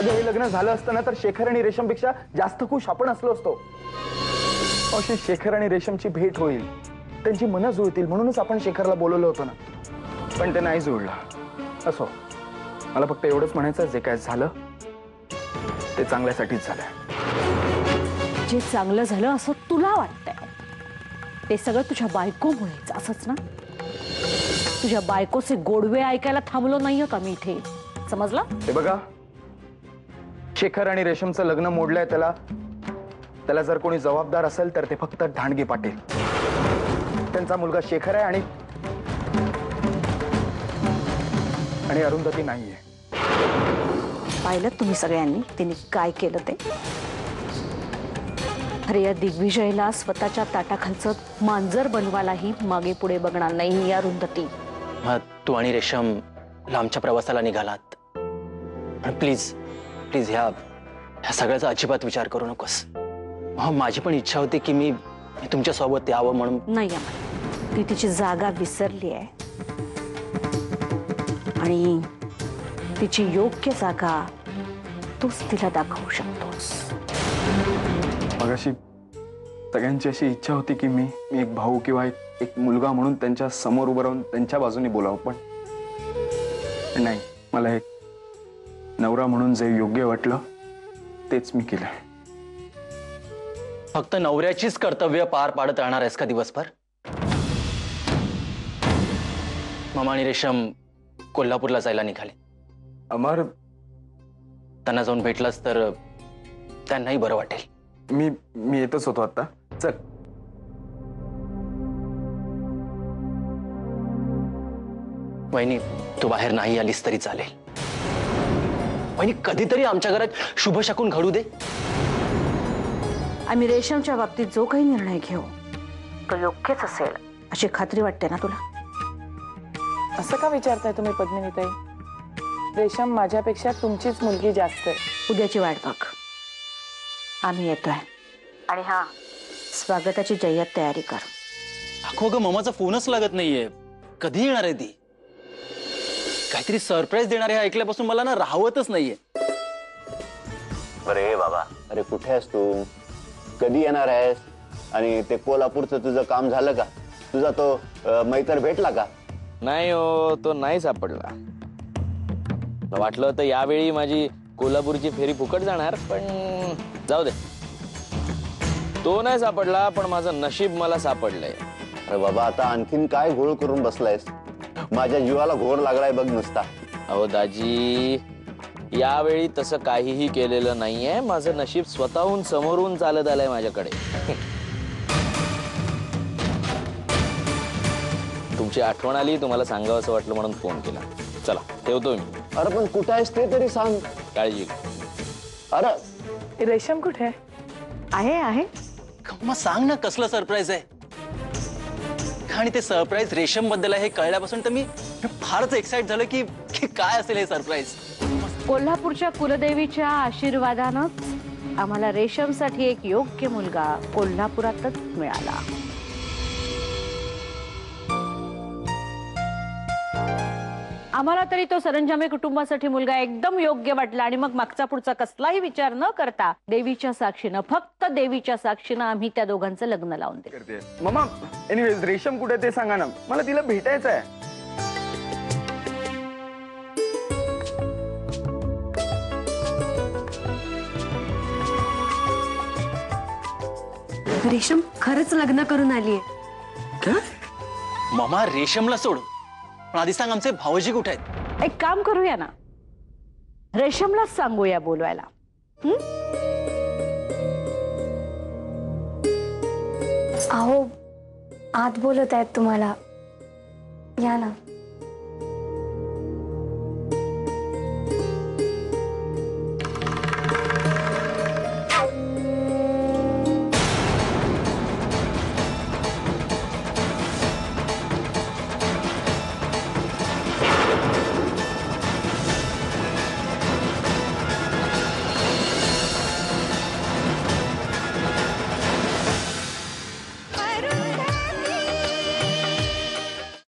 माझं हे लग्न झालं असतं ना तर शेखर आणि रेशमपेक्षा जास्त खुश आपण असलो असतो. अशी शेखर आणि रेशमची भेट होईल, त्यांची मनं जुळतील म्हणूनच आपण शेखरला बोलवलं होतं ना, पण ते नाही जुळलं. असो, मला फक्त एवढंच म्हणायचं, जे काय झालं ते चांगल्यासाठीच झालं. जे चांगलं झालं असं तुला वाटतंय ते सगळं तुझ्या बायकोमुळेच, असंच ना? तुझ्या बायकोचे गोडवे ऐकायला थांबलो नाही का मी इथे, समजलं? हे बघा, शेखर आणि रेशमचं लग्न मोडलंय, त्याला जर कोणी जबाबदार असेल तर ते फक्त ढांडगे पाटील. त्यांचा मुलगा शेखर आहे आणि अरुंधती नाहीये. पाहिलं तुम्ही सगळ्यांनी तिने काय केलं ते? अरे या दिग्विजयला स्वतःच्या ताटाखालचं मांजर बनवायलाही मागे पुढे बघणार नाही या अरुंधती. मग तू आणि रेशम लांबच्या प्रवासाला निघालात, प्लीज प्लीज ह्या सगळ्याचा अजिबात विचार करू नकोस. माझी पण इच्छा होती की मी तुमच्या सोबत यावं म्हणून. नाही अमर, ती तिची जागा विसरली आहे आणि तिची योग्य जागा तूच तिला दाखवू शकतोस. मगाशी सगळ्यांची अशी इच्छा होती की मी एक भाऊ किंवा एक मुलगा म्हणून त्यांच्या समोर उभं राहून त्यांच्या बाजूने बोलावं, पण नाही, मला एक नवरा म्हणून जे योग्य वाटलं तेच मी केलं. फक्त नवऱ्याचीच कर्तव्य पार पाडत राहणार आहेस का दिवसभर? मामा आणि रेशम कोल्हापूरला जायला निघाले. अमर, त्यांना जाऊन भेटलास तर त्यांनाही बरं वाटेल. मी येतच होतो आता. चल. वहिनी, तू बाहेर नाही आलीस तरी चालेल. वहिनी, कधीतरी आमच्या घरात शुभ शकून घडू दे. आम्ही रेशमच्या बाबतीत जो काही निर्णय घेऊ तो योग्यच असेल अशी खात्री वाटते ना तुला? असं का विचारताय तुम्ही पद्मिनीताई? रेशम माझ्यापेक्षा तुमचीच मुलगी जास्त आहे. उद्याची वाट बघ, आम्ही येतोय. आणि हा, स्वागताची जय्यत तयारी कर. अगो ग, ममाचा फोनच लागत नाहीये. कधी येणार आहे ती? काहीतरी सरप्राईज देणार आहे ऐकल्यापासून मला ना राहवतच नाहीये. अरे बाबा, अरे कुठे आहेस तू? कधी येणार आहेस? आणि ते कोल्हापूरचं तुझं काम झालं का? तुझा तो मैत्र भेटला का? नाही हो, तो नाही सापडला. वाटलं होतं यावेळी माझी कोल्हापूरची फेरी फुकट जाणार, पण जाऊ दे, तो नाही सापडला. पण माझं नशीब मला सापडलंय. अरे बाबा, आता आणखीन काय घोळ करून बसलायस? माझ्या जीवाला घोर लागलाय बघ नुसता. अहो दाजी, यावेळी तसं काहीही केलेलं नाहीये. माझं नशीब स्वतःहून समोरून चालत आलंय माझ्याकडे. तुमची आठवण आली, तुम्हाला सांगावं असं वाटलं म्हणून फोन केला. चला, ठेवतोय मी. अरे पण कुठे आहेस ते तरी सांग. काळजी घे. अरे रेशम कुठे आहे? आहे मग सांग ना, कसलं सरप्राईज आहे? आणि ते सरप्राईज रेशम बद्दल आहे हे कळल्यापासून तर मी फारच एक्साइट झालं की काय असेल हे सरप्राईज. कोल्हापूरच्या कुलदेवीच्या आशीर्वादानं आम्हाला रेशमसाठी एक योग्य मुलगा कोल्हापुरातच मिळाला. आम्हाला तरी तो सरंजामे कुटुंबासाठी मुलगा एकदम योग्य वाटला. आणि मग मागचा पुढचा कसलाही विचार न करता देवीच्या साक्षीनं, फक्त देवीच्या साक्षीनं आम्ही त्या दोघांचं लग्न लावून दिलं. मम्मा, एनिवेज रेशम कुठे ते सांगा ना, मला तिला भेटायचं आहे. रेशम खरंच लग्न करून आलीये. मामा, रेशमला सोड, पण आधी सांग आमचे भाऊजी कुठे आहेत? एक काम करूया ना, रेशमलाच सांगूया बोलवायला. अहो, आत बोलत आहेत तुम्हाला, या ना.